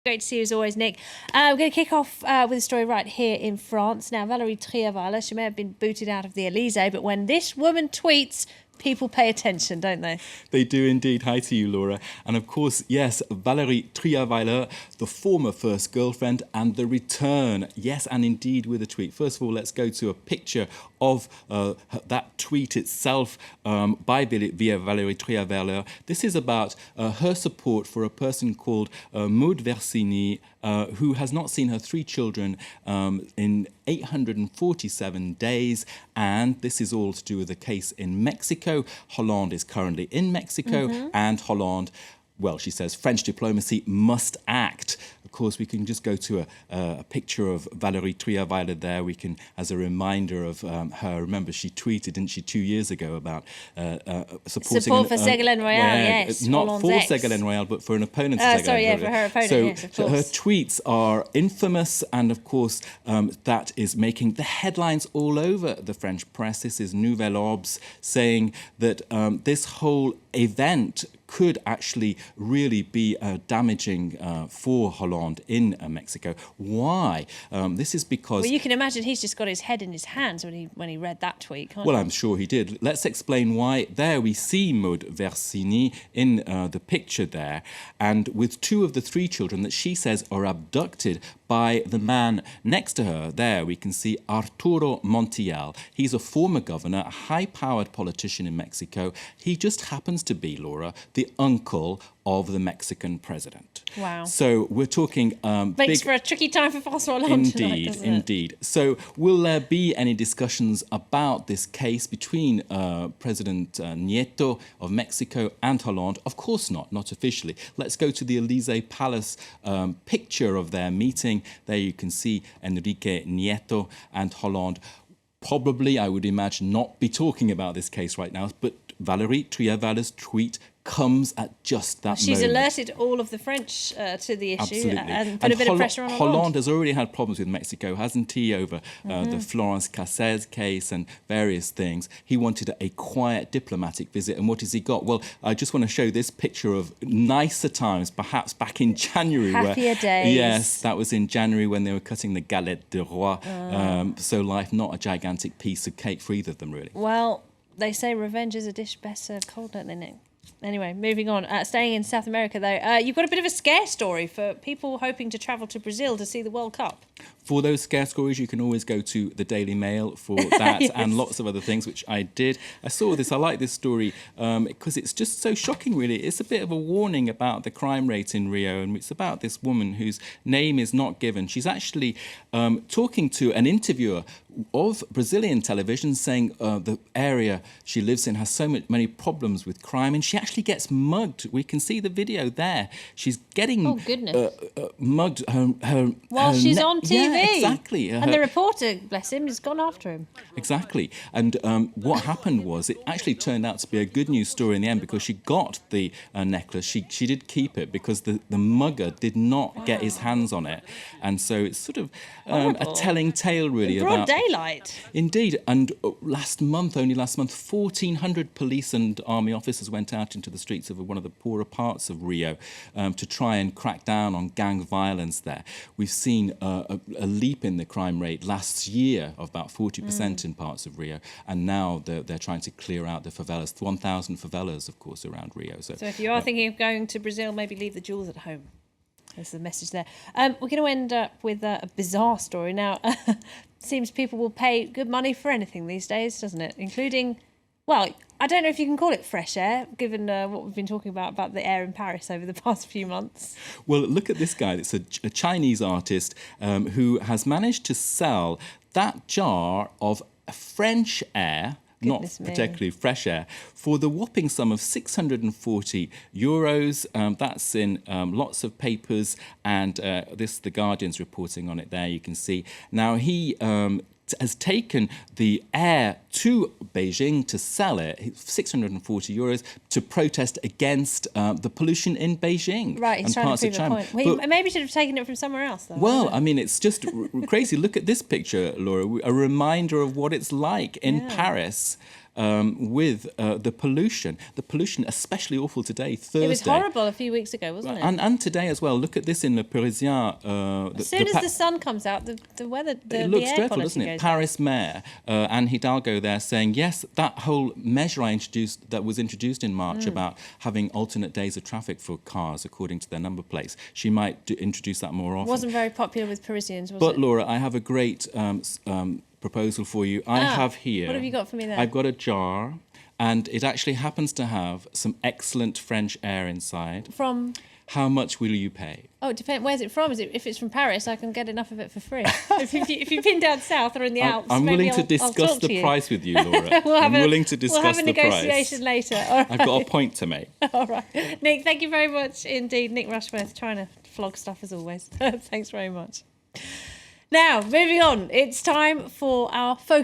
Great to see you as always, Nick. We're going to kick off with a story right here in France. Now, Valerie Trierweiler, she may have been booted out of the Elysee, but when this woman tweets, people pay attention, don't they? They do indeed. Hi to you, Laura. And of course, yes, Valerie Trierweiler, the former first girlfriend, and the return. Yes, and indeed with a tweet. First of all, let's go to a picture of that tweet itself by Valerie Trierweiler. This is about her support for a person called Maud Versini, who has not seen her three children in 847 days. And this is all to do with a case in Mexico. Hollande is currently in Mexico, and Hollande, well, she says French diplomacy must act. Of course, we can just go to a picture of Valerie Trierweiler there. We can, as a reminder of her, remember she tweeted, didn't she, 2 years ago about supporting... Support for Ségolène Royal, yes. Not Hollande's for ex. Ségolène Royal, but for an opponent of Ségolène sorry, yeah, Royal. for her opponent, so yes, of course. Her tweets are infamous, and of course, that is making the headlines all over the French press. This is Nouvelle Obs saying that this whole event could actually really be damaging for Hollande in Mexico. Why? This is because... Well, you can imagine he's just got his head in his hands when he read that tweet, can't Well, you? I'm sure he did. Let's explain why. There we see Maud Versini in the picture there, and with two of the three children that she says are abducted by the man next to her. There we can see Arturo Montiel. He's a former governor, a high-powered politician in Mexico. He just happens to be, Laura, the uncle of the Mexican president. Wow. So we're talking... Makes for a tricky time for François Hollande tonight, doesn't it? Indeed. So will there be any discussions about this case between President Nieto of Mexico and Hollande? Of course not officially. Let's go to the Elysee Palace picture of their meeting. There you can see Enrique Nieto and Hollande. Probably, I would imagine, not be talking about this case right now, but Valerie Trierweiler's tweet comes at just that moment. She's alerted all of the French to the issue. Absolutely. And put a bit of pressure on Hollande has already had problems with Mexico, hasn't he, over the Florence Cassez case and various things. He wanted a quiet diplomatic visit, and what has he got? Well, I just want to show this picture of nicer times, perhaps back in January. Happier days. Yes, that was in January when they were cutting the galette de roi. So life, not a gigantic piece of cake for either of them, really. Well, they say revenge is a dish best served cold, don't they, Nick? Anyway, moving on. Staying in South America, though, you've got a bit of a scare story for people hoping to travel to Brazil to see the World Cup. For those scare stories, you can always go to the Daily Mail for that Yes. and lots of other things, which I did. I saw this. I like this story because it's just so shocking, really. It's a bit of a warning about the crime rate in Rio, and it's about this woman whose name is not given. She's actually talking to an interviewer of Brazilian television, saying the area she lives in has so many problems with crime, and she actually gets mugged. We can see the video there. She's getting mugged. While she's on TV. Yeah, exactly. And the reporter, bless him, has gone after him. Exactly. And what happened was it actually turned out to be a good news story in the end, because she got the necklace. She did keep it because the mugger did not get his hands on it. And so it's sort of a telling tale, really. In broad about daylight. Indeed. And only last month, 1,400 police and army officers went out into the streets of one of the poorer parts of Rio to try and crack down on gang violence there. We've seen a leap in the crime rate last year of about 40% in parts of Rio, and now they're trying to clear out the favelas. 1,000 favelas, of course, around Rio. So if you are thinking of going to Brazil, maybe leave the jewels at home. That's the message there. We're going to end up with a bizarre story. Now, seems people will pay good money for anything these days, doesn't it? Including, well, I don't know if you can call it fresh air, given what we've been talking about the air in Paris over the past few months. Well, look at this guy. It's a Chinese artist who has managed to sell that jar of French air, Goodness not me. particularly fresh air, for the whopping sum of 640 euros. That's in lots of papers, and The Guardian's reporting on it there, you can see. Now, he has taken the air to Beijing to sell it, 640 euros, to protest against the pollution in Beijing. Right, he's and trying parts to of prove a China. point. Well, he maybe should have taken it from somewhere else, though. Well, I mean, it's just crazy. Look at this picture, Laura, a reminder of what it's like in Paris. with the pollution. The pollution, especially awful today, Thursday. It was horrible a few weeks ago, wasn't it? And today as well. Look at this in Le Parisien. As soon as the sun comes out, the weather, it looks air dreadful, quality doesn't it? goes Paris Mayor Anne Hidalgo there saying, yes, that whole measure that was introduced in March about having alternate days of traffic for cars according to their number plates, she might introduce that more often. It wasn't very popular with Parisians, was But it? Laura, I have a great proposal for you. I have here. What have you got for me there? I've got a jar, and it actually happens to have some excellent French air inside. From? How much will you pay? Oh, it depends. Where's it from? If it's from Paris, I can get enough of it for free. if you've been down south or in the Alps, I'm willing to I'll discuss talk to the you. price with you, Laura. I'm willing to discuss the price. We'll have a negotiation later. All right. I've got a point to make. All right. Nick, thank you very much indeed. Nick Rushworth, trying to flog stuff as always. Thanks very much. Now, moving on. It's time for our focus.